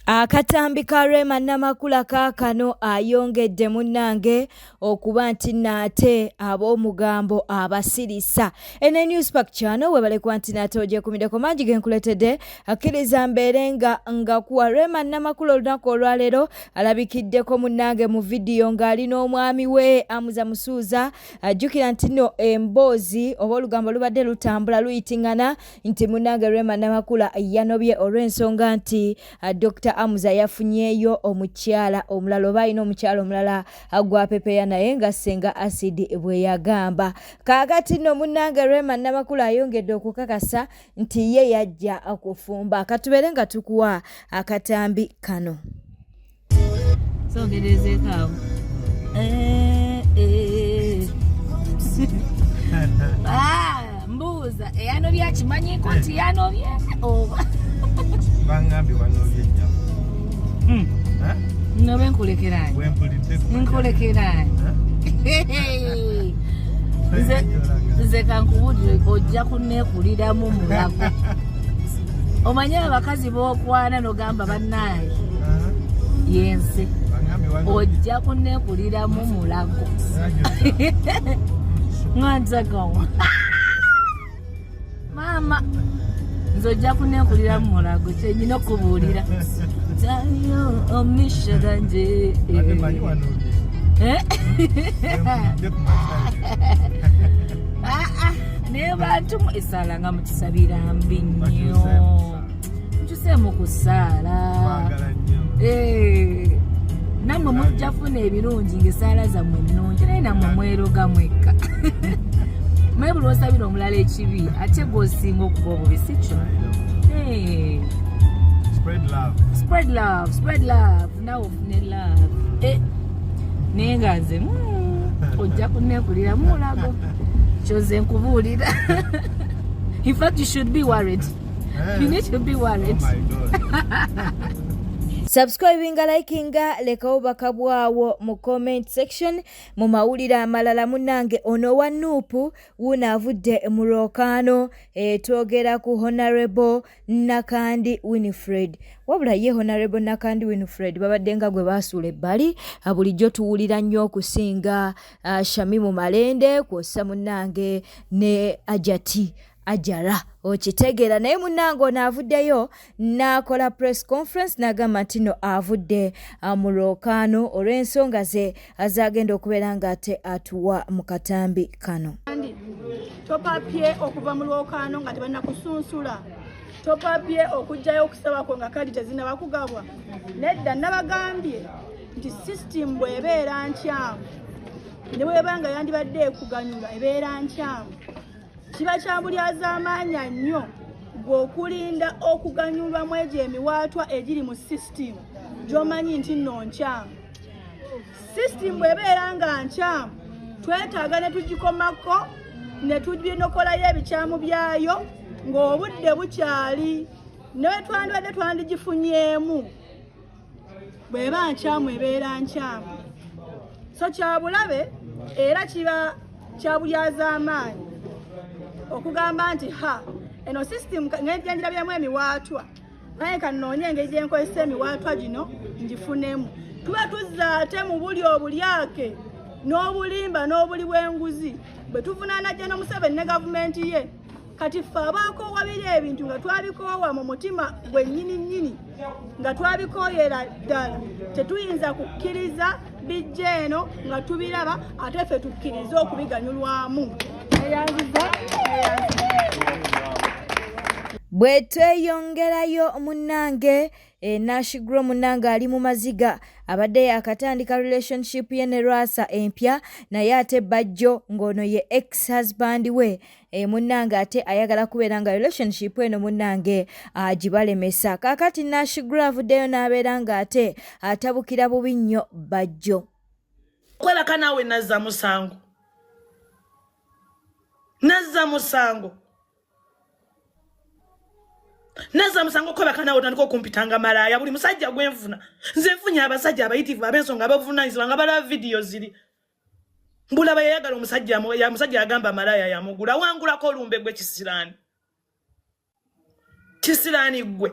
Akatambi ka Rema Namakula kaakano ayongedde munnange okuba nti nate ab'omugambo abasirisa. Ene Newspack channel webale kwa nti nate oje kumideko mangi genkuletedde akkiriza mbeere nga kuwa Rema Namakula olunaku olwaleero alabikiddeko munnange mu video ng'ali n'omwami we Amuza Musuuza. Ajjukira nti nno emboozi oba olugambo lubadde lutambula luyitingana nti munnange Rema Namakula yanobye olw'ensonga nti Dr. Amuza yafunyeyo omukyala omulala oba alina omukyala omulala agwapepeya naye nga senga acid bwe yagamba. Kaakati nno munnange Rema Namakula ayongedde okukakasa nti ye yajja okufumba. Katubeere nga tukuwa akatambi kano. Songerezekaawo. Mbuuza eyanobye akimanyiko nti yanobye oba bangambi wanobye nnyo. Nobe nkulekeranye. Nkulekeranye. Nze kankubulire ojja kunneekuliramu mulago. Omanye abakazi b'okwana n'ogamba bannaaye yense ojja kunneekuliramu mulago. Ng'anzagawa mama nze ojja kunneekuliramu mulago kyenyina okubuulira tayo omisha ganje naye bantu esala nga mukisabira mbi nnyo nkyuseemu kusaala nammwe mujja funa ebirungi ng'esaala zammwe ennungi naye nammwe mweroga mwekka mwebuli osabira omulala ekibi ate gw'osinga okuba obubi si kyo. Spread love. Nawe ofune love. Naye nga nze ojja kunneekulira mulago kyoze nkubuulira. In fact, you should be worried. You need to be worried. Oh my God. Subscribinga, likinga, lekawo bakabwawo mu comment section. Mu mawulira amalala munnange ono wa Nuupu wuno avudde mu lwokaano twogera ku Honorable Nakandi Winifred. Wabula ye Honorable Nakandi Winifred babadde nga gwe baasuula ebbali bulijjo tuwulira nnyo okusinga Shamimu Malende kwossa munnange ne Ajara okitegeera naye munnange ono avuddeyo n'akola press conference n'agamba nti no avudde mu lwokaano olw'ensonga ze azagenda okubeera ng'ate atuwa mu katambi kano. Topapye okuva mu lwokaano nga tebannakusunsula, topapye okujjayo okusabako nga kadi tezinaba kugabwa. Nedda nabagambye nti system bw'ebeera nkyamu ne bw'eba nga yandibadde ekuganyula ebeera nkyamu, kiba kyabulyaza amaanyi nnyo gw'okulinda okuganyulwamu egyo emiwaatwa egiri mu system gy'omanyi nti nno nkyamu. System bw'ebeera nga nkyamu twetaaga ne tugikomako ne tuginokolayo ebikyamu byayo ng'obudde bukyali ne bwe twandibadde twandigifunyemu bw'eba nkyamu ebeera nkyamu. So kyabulabe era kiba kyabulyaza amaanyi okugamba nti eno system ng'enjirabyamu emiwaatwa naye kannoonye engeri gye nkozesa emiwaatwa gino ngifunemu. Tuba tuzza ate mu buli obulyake n'obulimba n'obuli bw'enguzi bwe tuvunaana gye n'Museveni ne gavumenti ye. Kati ffe abaakoowa biri ebintu nga twabikoowa mu mutima gwennyini nga twabikooyera ddala tetuyinza kukkiriza bijja eno nga tubiraba ate ffe tukkiriza okubiganyulwamu. Bwe tweyongerayo munnange Nashigro munnange ali mu maziga abadde yakatandika relationship ye ne Rwasa empya naye ate bajjo ng'ono ye ex-husband we munnange ate ayagala kubeera nga relationship eno munnange agibalemesa. Kaakati Nashigro avuddeyo n'abeera ng'ate atabukira bubi nnyo bajjo. Kwebaka naawe nazza musango kwebaka naawe otandika okumpitanga malaaya buli musajja gwenfuna. Nze nfunye abasajja abayitivu ab'ensonga abavunaanyizibwa nga balaba vidiyo ziri. Mbulaba yayagala omusajja agamba malaaya yamugula wangulako olumbe gwe kisiraani. Kisiraani gwe.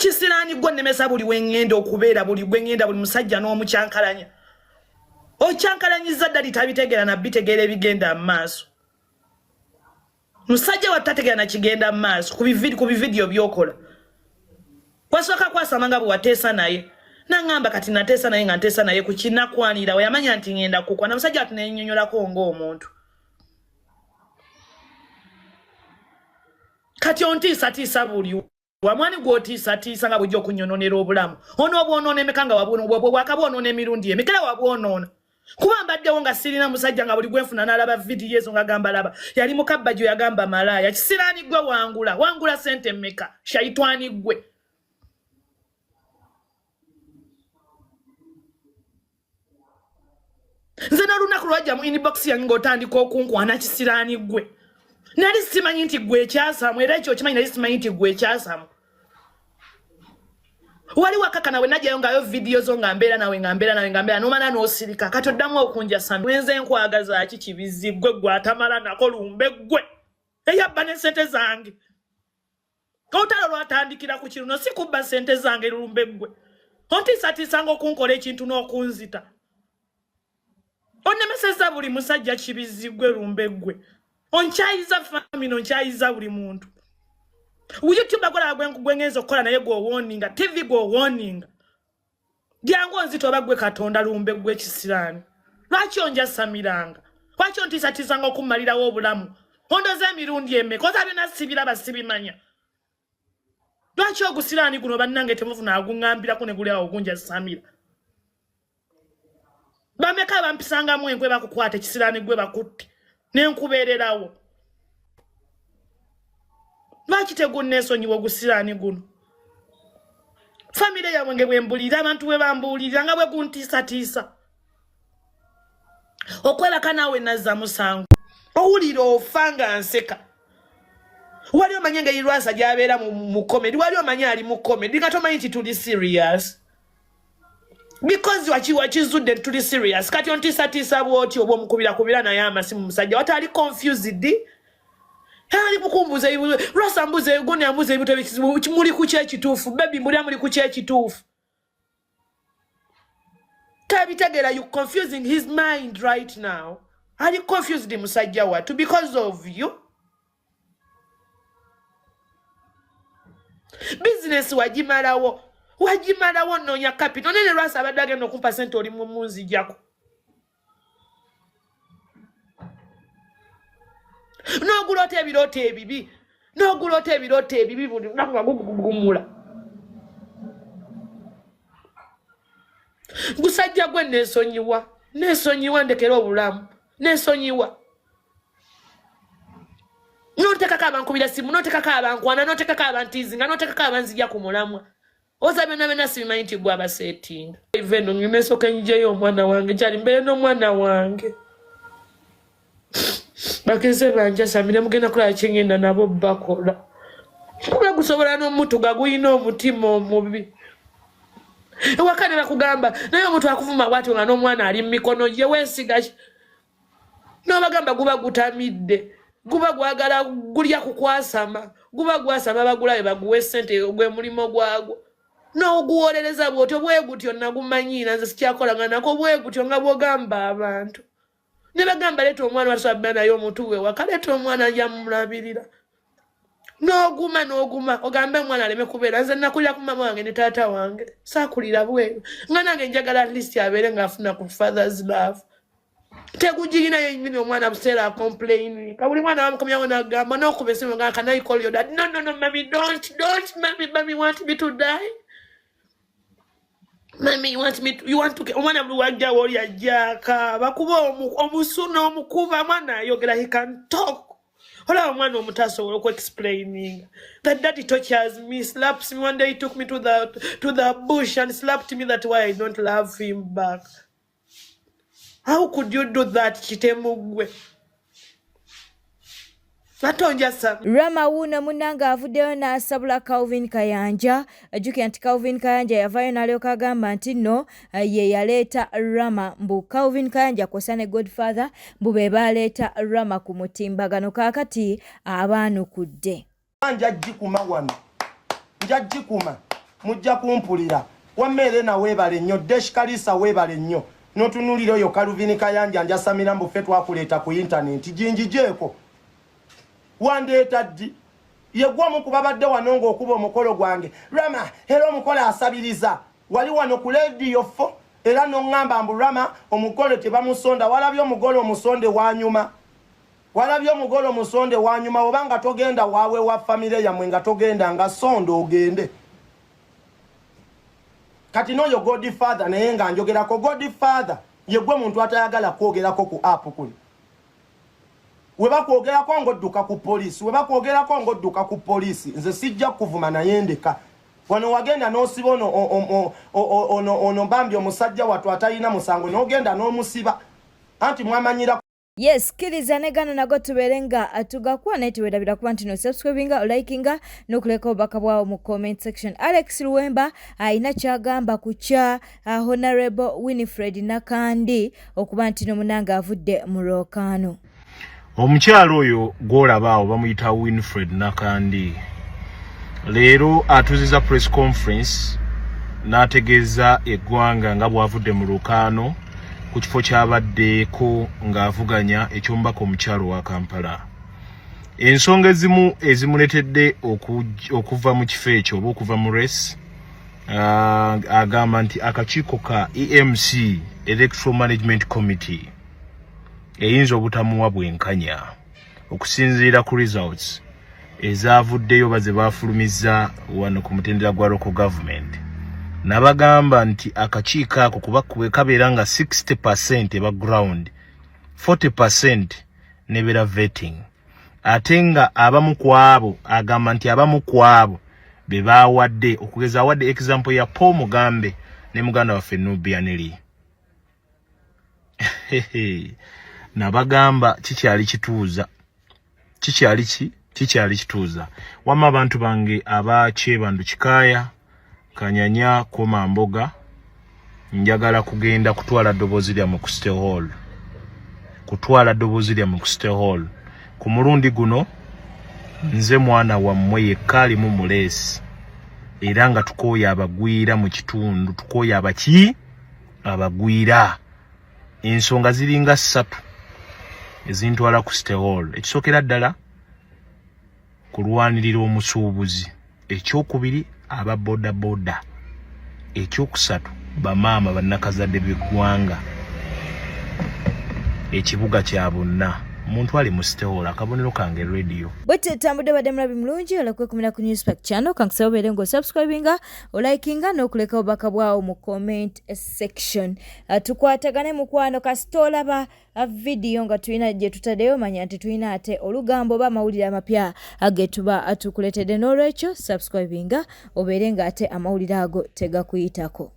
Kisirani gwe nemesa buli wengendo okubeera buli gwengenda buli musajja n'omukyankalanya. Okyankalanyiza ddali tabitegera na bitegera ebigenda maaso. Musajja watategera na kigenda maaso ku bividiyo byokola. Wasooka kwasamanga bwe wateesa naye. Nangamba kati nateesa naye nga nteesa naye ku kinakwanira yamanya nti ngenda kukwa na musajja atunennyonnyolako ng'omuntu. Kati ontiisatiisa buli wamwani gw'otiisatiisa nga bujja okunyononera obulamu. Onoobonoona emekanga wabwonoona emirundi emikira wabwonoona. Kuba mbaddewo nga sirina musajja nga buli gwenfuna n'alaba vidiyo ezo nga gamba laba. Yali mukabbajo yagamba malaaya. Kisiraani gwe wangula sente mmeka. Shaitwani gwe. Nze n'olunaku lwajja mu inbox yange ng'otandika okunkwana kisiraani gwe. Nali simanyi nti gwe ekyasamu era ekyo kimanyi nali simanyi nti gwe ekyasamu. Wali wakaka nawe najjayo ngayo vidiyo zo nga mbeera nawe n'omala n'osirika kati oddamu okunja sami. Wenze nkwagaza ki kibizi gwe atamala nako lumbe gwe. Eyabba ne sente zange. Olutalo lwatandikira ku kiruno si kubba sente zange lumbe gwe. Ontiisatiisanga okunkola ekintu n'okunzita. Onnemeseza buli musajja kibizi gwe lumbe gwe. Onchayiza famino onchayiza buli muntu. YouTube akola gwengezo kola naye go warninga TV go warninga. Dyango nzito bagwe katonda lumbe gwe kisirani. Lwaki onja samiranga? Lwaki ontiisatiisanga okumalirawo obulamu? Ondoze emirundi emeka ozabe nasibira basibimanya. Lwaki ogusirani guno bannange temufuna agungambirako ne guli awo gunja samira. Bameka bampisanga mu enkwe bakukwata kisirani gwe bakutte. Nenkubeererawo. Lwaki tegunneesonyiwa ogusiraani guno? Famire yawe nge bwembulira abantu bwe bambuulirira nga bwe guntiisatiisa. Okwebaka naawe nazza musango. Owulira ofa nga nseka. Wali omanye engeri Lwasa gy'abeera mu comedy. Wali omanye ali mu comedy nga tomanyi nti tuli serious. Because wakizudde tuli serious. Kati ontiisatiisa bw'oti oba omukubira naye amasimu musajja. Watali confused. Ali mukumbuza Lwasa mbuze gone ambuze ebito ebikizibu muli ku kyekituufu. Baby muli ku kyekituufu. Tabitegera you confusing his mind right now. Ali confused musajja watu because of you. Business wajimalawo nonya capital. Nene Lwasa abadde agenda okumpa sente oli mu munzijjako. N'ogulota ebirooto ebibi buli lunaku nga gugumula. Gusajja gwe neesonyiwa ndekera obulamu. Neesonyiwa. N'otekako abankubira simu, n'otekako abankwana, n'otekako abantiizinga, n'otekako abanzijja ku mulamwa. Oza byonna sibimanyi nti gwe abaseetinga. Iveno nginesooka njijeyo omwana wange kyali mbeere n'omwana wange. Bakeze banja samira mugenda kulaba kyengenda nabo bakola. Kuba gusobola n'omutuga guyina omutima omubi. Ewakane bakugamba naye omuntu akuvuma bwatyo nga n'omwana ali mu mikono gye weesiga ki. N'obagamba guba gutamidde. Guba gwagala gulya kukwasama. Guba gwasama bagulabe baguwe ssente gwe mulimo gwagwo. N'oguwolereza bw'otyo bwe gutyo nagumanyiira nze sikyakolanga nako bwe gutyo nga bw'ogamba abantu. Ne bagamba leeta omwana watusabba naye omuntu we waka leeta omwana ajja mumulabirira. N'oguma ogambe omwana aleme kubeera nze nakulira ku mama wange ne taata wange saakulira bweru nga nange njagala at least abeere ng'afuna ku father's love. Tegugirina yennyini omwana buseera complaining. Buli mwana bamukomyawo n'agamba n'okuba esimu nga can I call your dad? No, mommy, don't, mommy want me to die. Mommy, you want to omwana buli wajjawo oli ajjaka bakuba omusuna omukuba mwana ayogera he can talk. Olaba omwana omutasobola oku-explaining. That daddy tortures me, slaps me. One day he took me to the bush and slapped me. That's why I don't love him back. How could you do that, Chitemugwe? Rama wuno munanga avuddeyo n'asabula Calvin Kayanja. Ajjukira nti Calvin Kayanja yavaayo n'alyoka agamba nti nno ye yaleeta Rama mbu Calvin Kayanja kw'ossa ne Godfather mbu be baleeta Rama ku mutimbagano kaakati abaanukudde. Njagikuma wano. Njagikuma. mujja kumpulira wammere na webale nnyo Deshkalisa webale nnyo notunulira oyo Kaluvini Kayanja njasamira mbu ffe twakuleeta ku internet jinjijeeko wandeeta ddi yegwamu kubabadde wano ng'okuba omukolo gwange Rama era omukolo asabiriza wali wano ku radio fo era n'oŋŋamba mbu Rama omukolo tebamusonda walabye omugolo omusonde wanyuma obanga togenda waawe wa famire yammwe nga togenda nga sonda ogende kati n'oyo Godfather naye nga njogerako Godfather yegwe muntu atayagala kwogerako ku app kuli webakwogerako ng'odduka ku poliisi nze sijja kuvuma naye ndeka wano wagenda n'osiba ono bambi omusajja wattu atalina musango n'ogenda n'omusiba anti mwamanyira. Yes, kiriza negana nago tuberenga atugakuwa naye tuwedabira kuba nti no subscribinga olikinga n'okuleka obubaka bwawo mu comment section. Alex Luwemba ayina kyagamba ku kya Honorable Winifred Nakandi okuba nti n'omunanga avudde mu lwokaano. Omukyalo oyo gw'olabaawo bamuyita Winifred Nakandi leero atuziza press conference n'ategeeza eggwanga nga bw'avudde mu lwokaano ku kifo ky'abaddeeko ng'avuganya eky'omubaka omukyalo wa Kampala. Ensonga ezimu ezimuletedde okuva mu kifo ekyo oba okuva mu race agamba nti akakiiko ka EMC Electoral Management Committee eyinza obutamuwa bwenkanya okusinziira ku results ezavuddeyo baze bafulumiza wano ku mutendera gwa local government. Nabagamba nti akakiiko ako kuba kabeera nga 60% eba ground 40% nebera vetting ate nga abamu kwabo agamba nti abamu kwabo be bawadde okugeza awadde example ya Paul Mugambe ne muganda waffe Nubia Neli. Nabagamba kikyali kituuza wama abantu bange abakyebandu kikaya Kanyanya koma mboga njagala kugenda kutwala dobozi lya mu Stay Hall ku mulundi guno nze mwana wa mmwe yekali mu mulesi era nga tukoya abagwira mu kitundu tukoya abagwira ensonga ziringa 3 ezintwala ku Stay Hall. Ekisokera ddala kulwanirira omusuubuzi, ekyokubiri aba boda, ekyokusatu bamaama bannakazadde b'eggwanga, ekibuga kya bonna. Muntu ali mu Stay Hall akabonero kange radio. Bwete tambudde badde mulabi mulungi olakwekumira ku Newspack channel kankusaba obeere ng'osubscribinga olikinga n'okuleka obubaka bwawo mu comment section. Tukwatagane mukwano kasita olaba video nga tulina gye tutaddeyo manya nti tulina ate olugambo oba amawulire amapya agetuba tukuletedde n'olwekyo subscribinga obeere nga ate amawulire ago tegakuyitako.